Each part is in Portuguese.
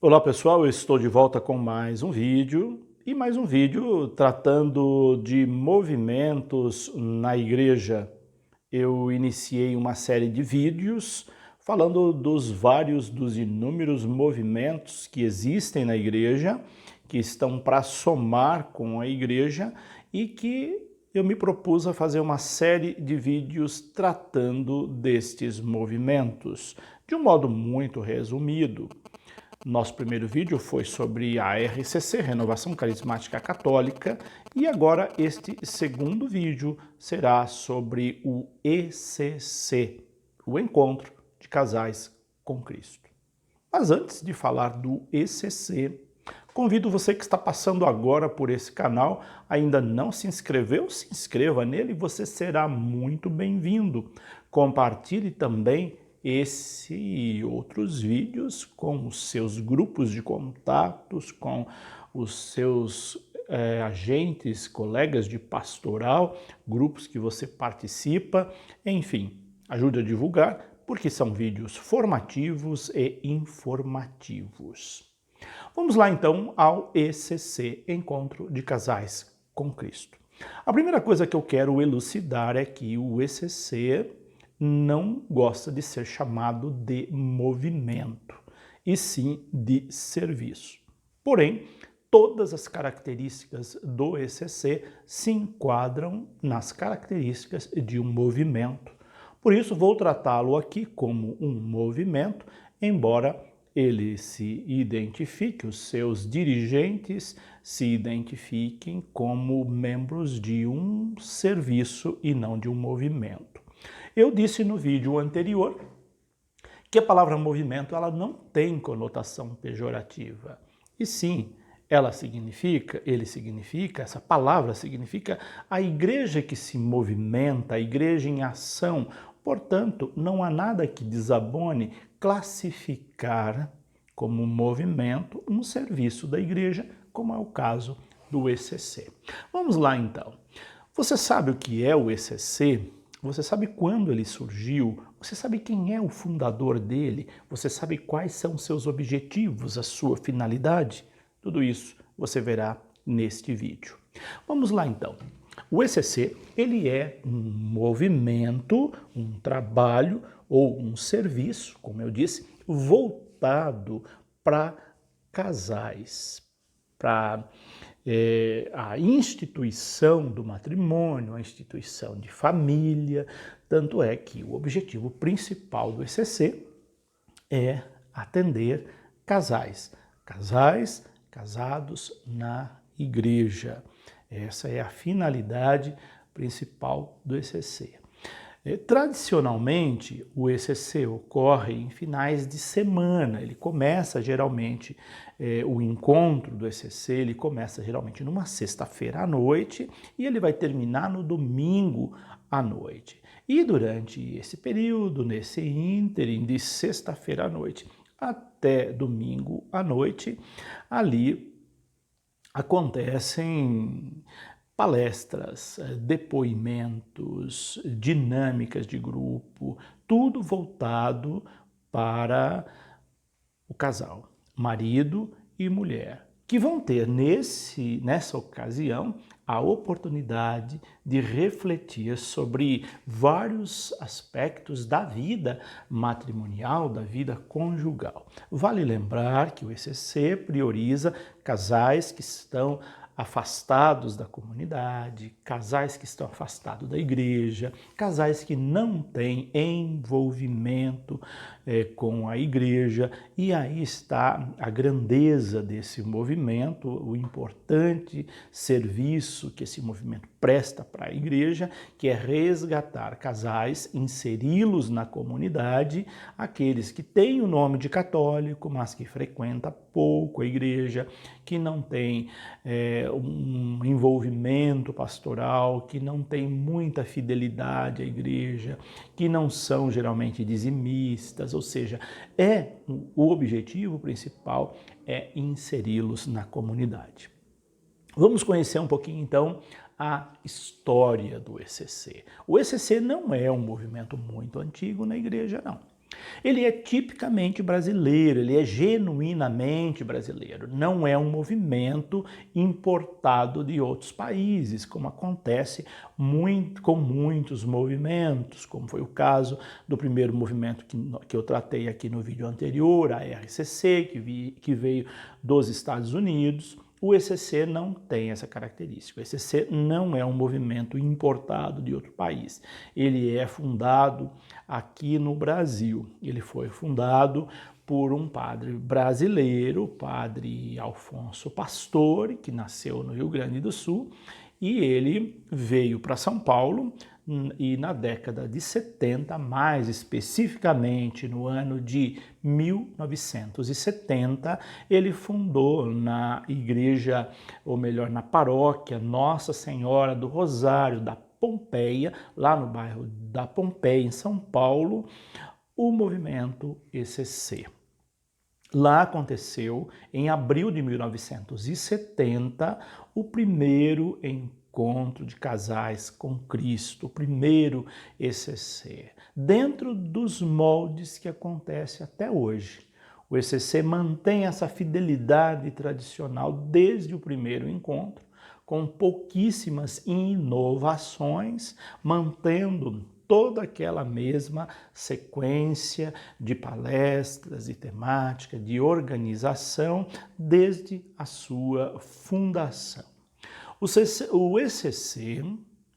Olá pessoal, eu estou de volta com mais um vídeo tratando de movimentos na igreja. Eu iniciei uma série de vídeos falando dos inúmeros movimentos que existem na igreja, que estão para somar com a igreja e que eu me propus a fazer uma série de vídeos tratando destes movimentos, de um modo muito resumido. Nosso primeiro vídeo foi sobre a RCC, Renovação Carismática Católica, e agora este segundo vídeo será sobre o ECC, o Encontro de Casais com Cristo. Mas antes de falar do ECC, convido você que está passando agora por esse canal, ainda não se inscreveu, se inscreva nele e você será muito bem-vindo. Compartilhe também esse e outros vídeos com os seus grupos de contatos, com os seus agentes, colegas de pastoral, grupos que você participa, enfim, ajude a divulgar, porque são vídeos formativos e informativos. Vamos lá então ao ECC, Encontro de Casais com Cristo. A primeira coisa que eu quero elucidar é que o ECC não gosta de ser chamado de movimento, e sim de serviço. Porém, todas as características do ECC se enquadram nas características de um movimento. Por isso, vou tratá-lo aqui como um movimento, embora ele se identifique, os seus dirigentes se identifiquem como membros de um serviço e não de um movimento. Eu disse no vídeo anterior que a palavra movimento ela não tem conotação pejorativa. E sim, essa palavra significa a igreja que se movimenta, a igreja em ação. Portanto, não há nada que desabone classificar como movimento um serviço da igreja, como é o caso do ECC. Vamos lá então. Você sabe o que é o ECC? Você sabe quando ele surgiu? Você sabe quem é o fundador dele? Você sabe quais são seus objetivos, a sua finalidade? Tudo isso você verá neste vídeo. Vamos lá então. O ECC, ele é um movimento, um trabalho ou um serviço, como eu disse, voltado para casais, para a instituição do matrimônio, a instituição de família. Tanto é que o objetivo principal do ECC é atender casais casados na igreja. Essa é a finalidade principal do ECC. Tradicionalmente, o ECC ocorre em finais de semana. Ele começa geralmente, o encontro do ECC, ele começa geralmente numa sexta-feira à noite e ele vai terminar no domingo à noite. E durante esse período, nesse ínterim de sexta-feira à noite até domingo à noite, ali acontecem palestras, depoimentos, dinâmicas de grupo, tudo voltado para o casal, marido e mulher, que vão ter nessa ocasião a oportunidade de refletir sobre vários aspectos da vida matrimonial, da vida conjugal. Vale lembrar que o ECC prioriza casais que estão afastados da comunidade, casais que estão afastados da igreja, casais que não têm envolvimento com a igreja, e aí está a grandeza desse movimento, o importante serviço que esse movimento presta para a igreja, que é resgatar casais, inseri-los na comunidade, aqueles que têm o nome de católico, mas que frequentam pouco a igreja, que não têm um envolvimento pastoral, que não tem muita fidelidade à igreja, que não são geralmente dizimistas, ou seja, o objetivo principal é inseri-los na comunidade. Vamos conhecer um pouquinho então a história do ECC. O ECC não é um movimento muito antigo na igreja, não. Ele é tipicamente brasileiro, ele é genuinamente brasileiro. Não é um movimento importado de outros países, como acontece com muitos movimentos, como foi o caso do primeiro movimento que eu tratei aqui no vídeo anterior, a RCC, que veio dos Estados Unidos. O ECC não tem essa característica. O ECC não é um movimento importado de outro país. Ele é fundado aqui no Brasil. Ele foi fundado por um padre brasileiro, o padre Alfonso Pastore, que nasceu no Rio Grande do Sul, e ele veio para São Paulo e na década de 70, mais especificamente no ano de 1970, ele fundou na igreja, ou melhor, na paróquia Nossa Senhora do Rosário da Pompeia, lá no bairro da Pompeia, em São Paulo, o movimento ECC. Lá aconteceu, em abril de 1970, o primeiro encontro de casais com Cristo, o primeiro ECC, dentro dos moldes que acontece até hoje. O ECC mantém essa fidelidade tradicional desde o primeiro encontro, com pouquíssimas inovações, mantendo toda aquela mesma sequência de palestras e temática, de organização, desde a sua fundação. O ECC,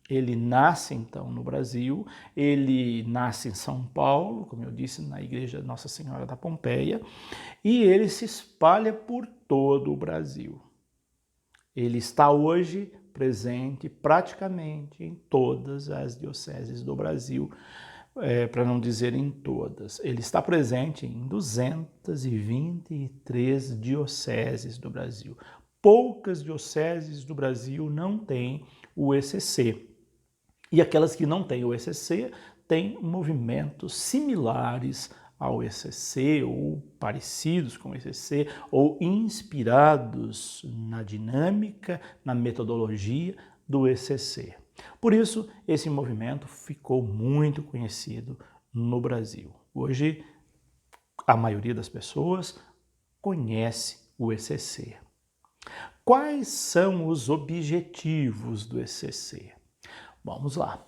ele nasce então no Brasil, ele nasce em São Paulo, como eu disse, na igreja Nossa Senhora da Pompeia, e ele se espalha por todo o Brasil. Ele está hoje presente praticamente em todas as dioceses do Brasil, para não dizer em todas. Ele está presente em 223 dioceses do Brasil. Poucas dioceses do Brasil não têm o ECC. E aquelas que não têm o ECC têm movimentos similares ao ECC, ou parecidos com o ECC, ou inspirados na dinâmica, na metodologia do ECC. Por isso, esse movimento ficou muito conhecido no Brasil. Hoje, a maioria das pessoas conhece o ECC. Quais são os objetivos do ECC? Vamos lá.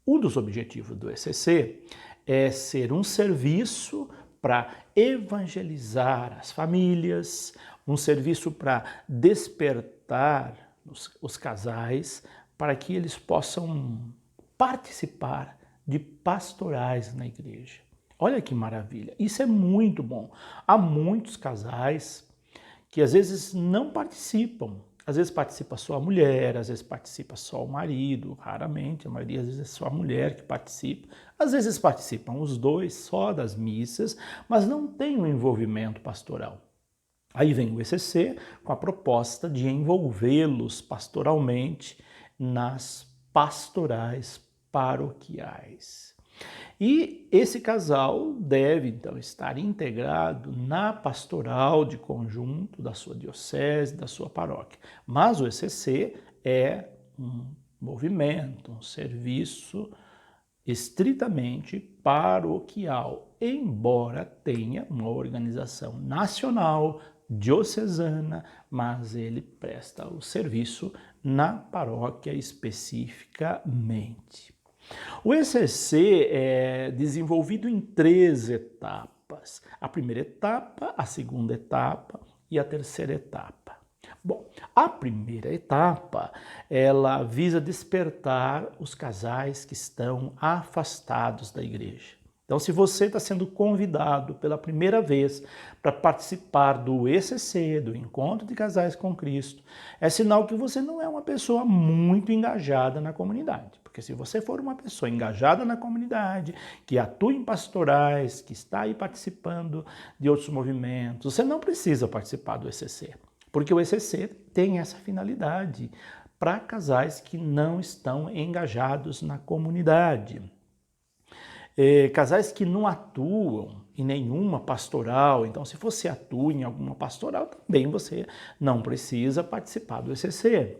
Um dos objetivos do ECC é ser um serviço para evangelizar as famílias, um serviço para despertar os casais, para que eles possam participar de pastorais na igreja. Olha que maravilha, isso é muito bom. Há muitos casais que às vezes não participam. Às vezes participa só a mulher, às vezes participa só o marido, raramente, a maioria às vezes é só a mulher que participa. Às vezes participam os dois só das missas, mas não tem um envolvimento pastoral. Aí vem o ECC com a proposta de envolvê-los pastoralmente nas pastorais paroquiais. E esse casal deve, então, estar integrado na pastoral de conjunto da sua diocese, da sua paróquia. Mas o ECC é um movimento, um serviço estritamente paroquial, embora tenha uma organização nacional, diocesana, mas ele presta o serviço na paróquia especificamente. O ECC é desenvolvido em 3 etapas. A primeira etapa, a segunda etapa e a terceira etapa. Bom, a primeira etapa, ela visa despertar os casais que estão afastados da igreja. Então, se você está sendo convidado pela primeira vez para participar do ECC, do Encontro de Casais com Cristo, é sinal que você não é uma pessoa muito engajada na comunidade. Porque se você for uma pessoa engajada na comunidade, que atua em pastorais, que está aí participando de outros movimentos, você não precisa participar do ECC. Porque o ECC tem essa finalidade para casais que não estão engajados na comunidade. Casais que não atuam em nenhuma pastoral, então se você atua em alguma pastoral, também você não precisa participar do ECC.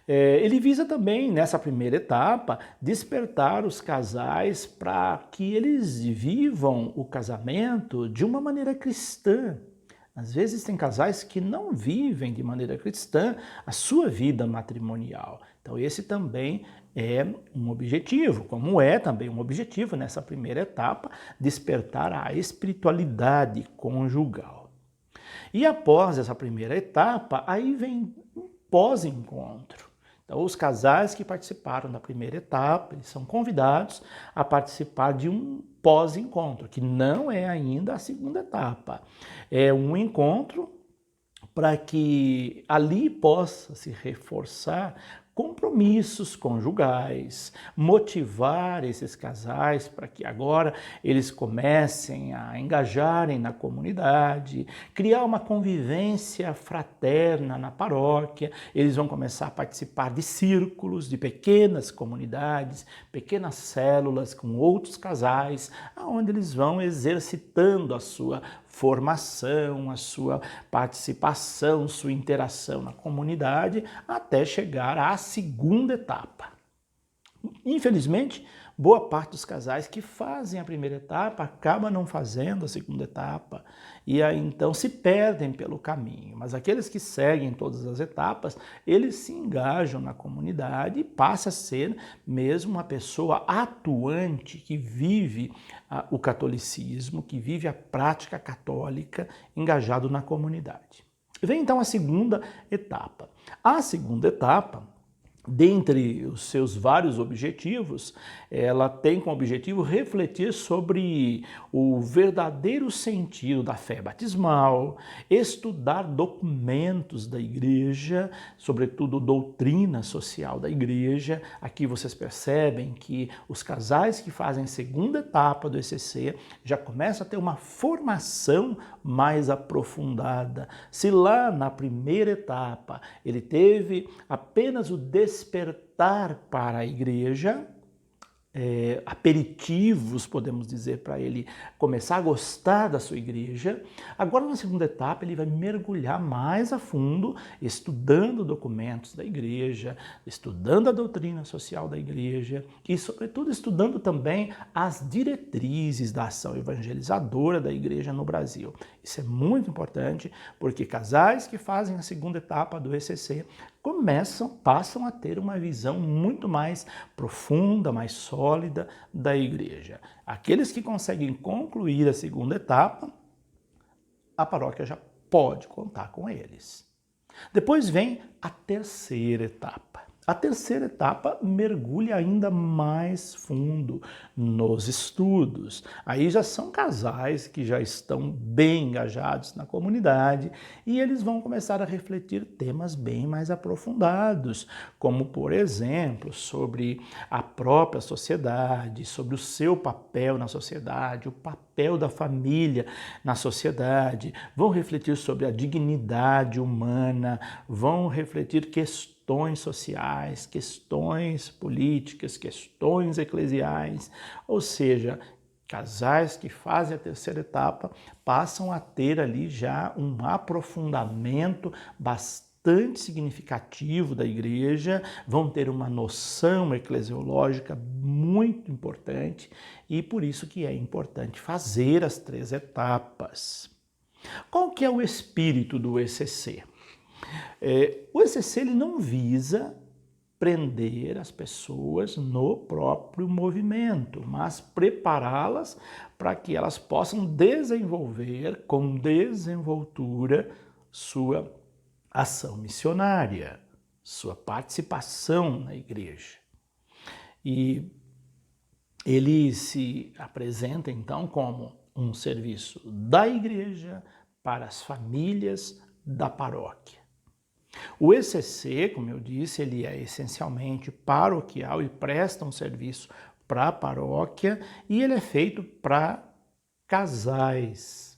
Ele visa também, nessa primeira etapa, despertar os casais para que eles vivam o casamento de uma maneira cristã. Às vezes tem casais que não vivem de maneira cristã a sua vida matrimonial. Então esse também é um objetivo, como é também um objetivo nessa primeira etapa, despertar a espiritualidade conjugal. E após essa primeira etapa, aí vem um pós-encontro. Então, os casais que participaram da primeira etapa, eles são convidados a participar de um pós-encontro, que não é ainda a segunda etapa. É um encontro para que ali possa se reforçar compromissos conjugais, motivar esses casais para que agora eles comecem a engajarem na comunidade, criar uma convivência fraterna na paróquia. Eles vão começar a participar de círculos, de pequenas comunidades, pequenas células com outros casais, onde eles vão exercitando a sua formação, a sua participação, sua interação na comunidade, até chegar à segunda etapa. Infelizmente, boa parte dos casais que fazem a primeira etapa acaba não fazendo a segunda etapa e aí então se perdem pelo caminho. Mas aqueles que seguem todas as etapas, eles se engajam na comunidade e passa a ser mesmo uma pessoa atuante que vive o catolicismo, que vive a prática católica, engajado na comunidade. Vem então a segunda etapa. A segunda etapa, dentre os seus vários objetivos, ela tem como objetivo refletir sobre o verdadeiro sentido da fé batismal, estudar documentos da igreja, sobretudo doutrina social da igreja. Aqui vocês percebem que os casais que fazem segunda etapa do ECC já começam a ter uma formação mais aprofundada. Se lá na primeira etapa ele teve apenas o despertar para a igreja, aperitivos, podemos dizer, para ele começar a gostar da sua igreja. Agora, na segunda etapa, ele vai mergulhar mais a fundo, estudando documentos da igreja, estudando a doutrina social da igreja e, sobretudo, estudando também as diretrizes da ação evangelizadora da igreja no Brasil. Isso é muito importante, porque casais que fazem a segunda etapa do ECC passam a ter uma visão muito mais profunda, mais sólida da igreja. Aqueles que conseguem concluir a segunda etapa, a paróquia já pode contar com eles. Depois vem a terceira etapa. A terceira etapa mergulha ainda mais fundo nos estudos. Aí já são casais que já estão bem engajados na comunidade e eles vão começar a refletir temas bem mais aprofundados, como, por exemplo, sobre a própria sociedade, sobre o seu papel na sociedade, o papel da família na sociedade, vão refletir sobre a dignidade humana, vão refletir questões sociais, questões políticas, questões eclesiais, ou seja, casais que fazem a terceira etapa passam a ter ali já um aprofundamento bastante significativo da igreja, vão ter uma noção eclesiológica muito importante e por isso que é importante fazer as 3 etapas. Qual que é o espírito do ECC? O ECC ele não visa prender as pessoas no próprio movimento, mas prepará-las para que elas possam desenvolver com desenvoltura sua ação missionária, sua participação na igreja. E ele se apresenta então como um serviço da igreja para as famílias da paróquia. O ECC, como eu disse, ele é essencialmente paroquial e presta um serviço para a paróquia e ele é feito para casais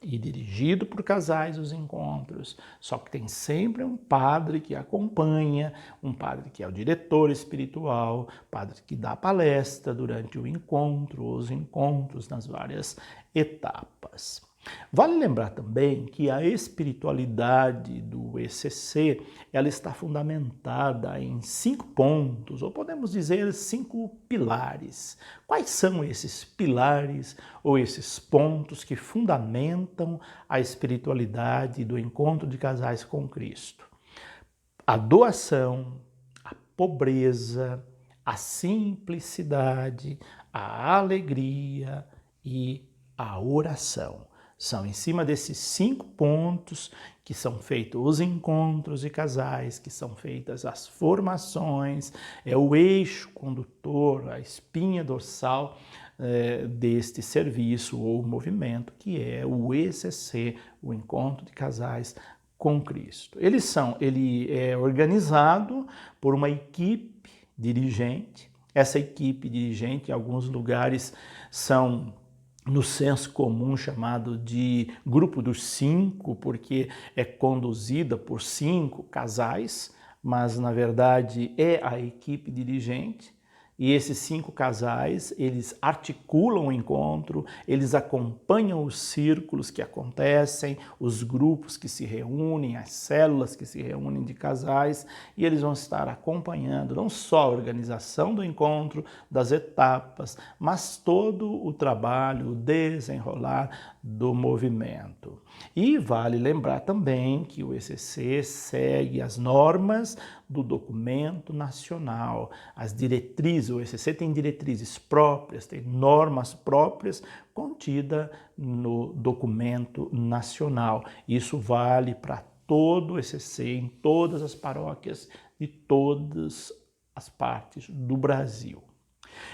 e dirigido por casais os encontros, só que tem sempre um padre que acompanha, um padre que é o diretor espiritual, padre que dá palestra durante o encontro, os encontros nas várias etapas. Vale lembrar também que a espiritualidade do ECC, ela está fundamentada em 5 pontos, ou podemos dizer 5 pilares. Quais são esses pilares ou esses pontos que fundamentam a espiritualidade do encontro de casais com Cristo? A doação, a pobreza, a simplicidade, a alegria e a oração. São em cima desses 5 pontos que são feitos os encontros de casais, que são feitas as formações, é o eixo condutor, a espinha dorsal deste serviço ou movimento, que é o ECC, o Encontro de Casais com Cristo. Ele é organizado por uma equipe dirigente. Essa equipe dirigente, em alguns lugares, são no senso comum chamado de grupo dos 5, porque é conduzida por 5 casais, mas na verdade é a equipe dirigente. E esses 5 casais, eles articulam o encontro, eles acompanham os círculos que acontecem, os grupos que se reúnem, as células que se reúnem de casais, e eles vão estar acompanhando não só a organização do encontro, das etapas, mas todo o trabalho, o desenrolar do movimento. E vale lembrar também que o ECC segue as normas do documento nacional, as diretrizes. O ECC tem diretrizes próprias, tem normas próprias contidas no documento nacional. Isso vale para todo o ECC, em todas as paróquias de todas as partes do Brasil.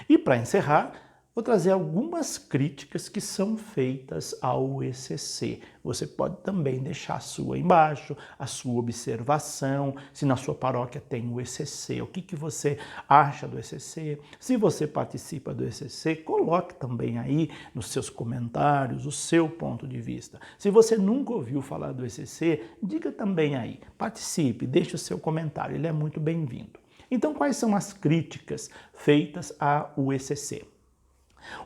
E para encerrar, vou trazer algumas críticas que são feitas ao ECC. Você pode também deixar a sua embaixo, a sua observação, se na sua paróquia tem o ECC, o que você acha do ECC. Se você participa do ECC, coloque também aí nos seus comentários o seu ponto de vista. Se você nunca ouviu falar do ECC, diga também aí, participe, deixe o seu comentário, ele é muito bem-vindo. Então, quais são as críticas feitas ao ECC?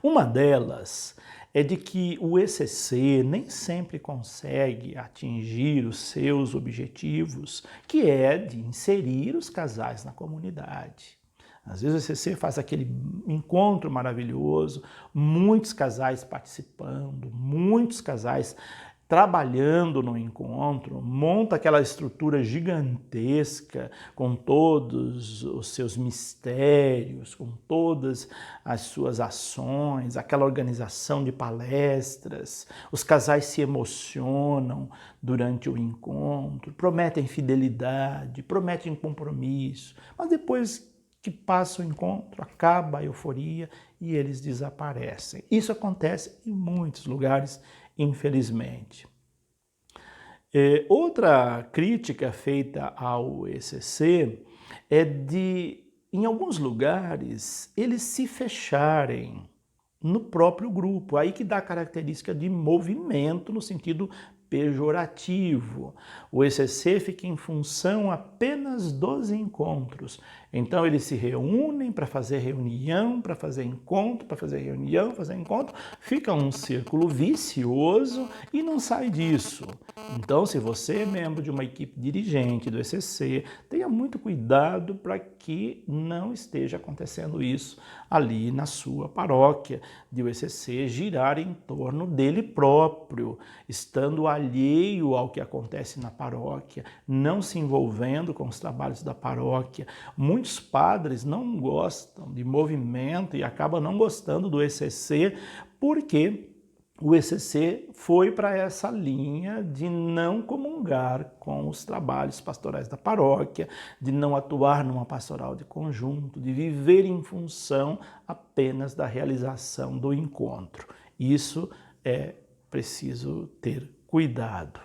Uma delas é de que o ECC nem sempre consegue atingir os seus objetivos, que é de inserir os casais na comunidade. Às vezes o ECC faz aquele encontro maravilhoso, muitos casais participando, muitos casais trabalhando no encontro, monta aquela estrutura gigantesca com todos os seus mistérios, com todas as suas ações, aquela organização de palestras, os casais se emocionam durante o encontro, prometem fidelidade, prometem compromisso, mas depois que passa o encontro, acaba a euforia e eles desaparecem. Isso acontece em muitos lugares, infelizmente. Outra crítica feita ao ECC é de, em alguns lugares, eles se fecharem no próprio grupo. Aí que dá a característica de movimento no sentido pejorativo. O ECC fica em função apenas dos encontros. Então eles se reúnem para fazer reunião, para fazer encontro, para fazer reunião, fazer encontro. Fica um círculo vicioso e não sai disso. Então, se você é membro de uma equipe dirigente do ECC, tenha muito cuidado para que não esteja acontecendo isso ali na sua paróquia, de o ECC girar em torno dele próprio, estando alheio ao que acontece na paróquia, não se envolvendo com os trabalhos da paróquia. Muitos padres não gostam de movimento e acabam não gostando do ECC porque o ECC foi para essa linha de não comungar com os trabalhos pastorais da paróquia, de não atuar numa pastoral de conjunto, de viver em função apenas da realização do encontro. Isso é preciso ter cuidado.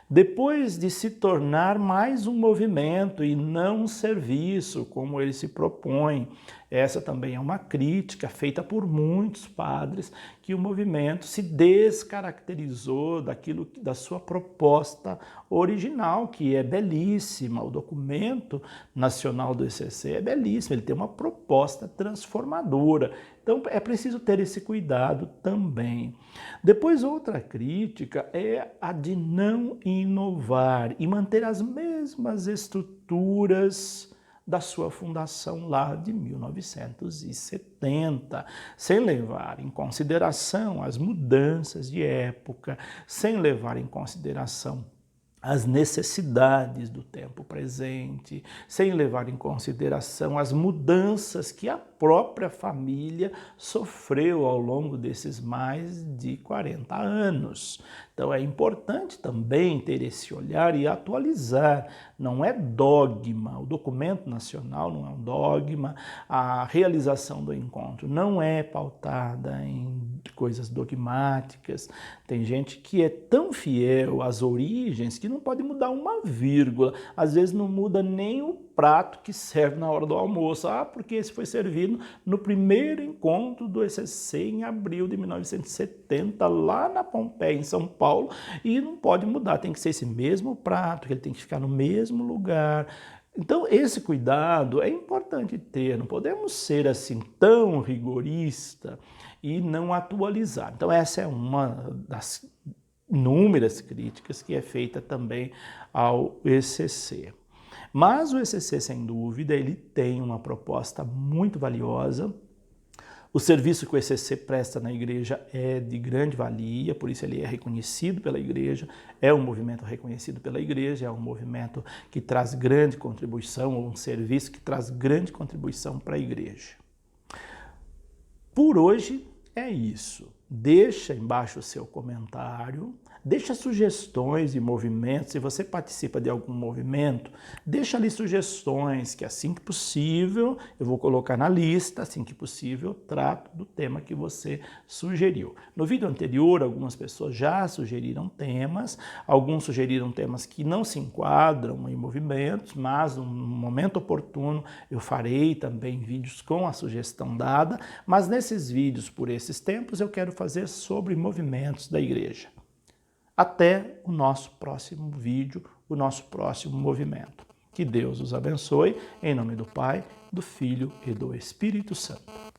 Depois de se tornar mais um movimento e não um serviço, como ele se propõe, Essa também é uma crítica feita por muitos padres, que o movimento se descaracterizou da sua proposta original, que é belíssima. O documento nacional do ECC é belíssimo, ele tem uma proposta transformadora. Então é preciso ter esse cuidado também. Depois, outra crítica é a de não inovar e manter as mesmas estruturas da sua fundação lá de 1970, sem levar em consideração as mudanças de época, sem levar em consideração as necessidades do tempo presente, sem levar em consideração as mudanças que a própria família sofreu ao longo desses mais de 40 anos. Então é importante também ter esse olhar e atualizar. Não é dogma, o documento nacional não é um dogma, a realização do encontro não é pautada em coisas dogmáticas. Tem gente que é tão fiel às origens que não pode mudar uma vírgula, às vezes não muda nem o prato que serve na hora do almoço. Porque esse foi servido no primeiro encontro do ECC em abril de 1970, lá na Pompeia, em São Paulo, e não pode mudar, tem que ser esse mesmo prato, que ele tem que ficar no mesmo lugar. Então, esse cuidado é importante ter, não podemos ser assim tão rigorista e não atualizar. Então, essa é uma das inúmeras críticas que é feita também ao ECC. Mas o ECC, sem dúvida, ele tem uma proposta muito valiosa. O serviço que o ECC presta na igreja é de grande valia, por isso ele é reconhecido pela igreja, é um movimento reconhecido pela igreja, é um movimento que traz grande contribuição, ou um serviço que traz grande contribuição para a igreja. Por hoje é isso. Deixa embaixo o seu comentário, deixa sugestões de movimentos. Se você participa de algum movimento, deixa ali sugestões que assim que possível eu vou colocar na lista, assim que possível eu trato do tema que você sugeriu. No vídeo anterior, algumas pessoas já sugeriram temas, alguns sugeriram temas que não se enquadram em movimentos, mas no momento oportuno eu farei também vídeos com a sugestão dada, mas nesses vídeos, por esses tempos, eu quero fazer sobre movimentos da igreja. Até o nosso próximo vídeo, o nosso próximo movimento. Que Deus os abençoe, em nome do Pai, do Filho e do Espírito Santo.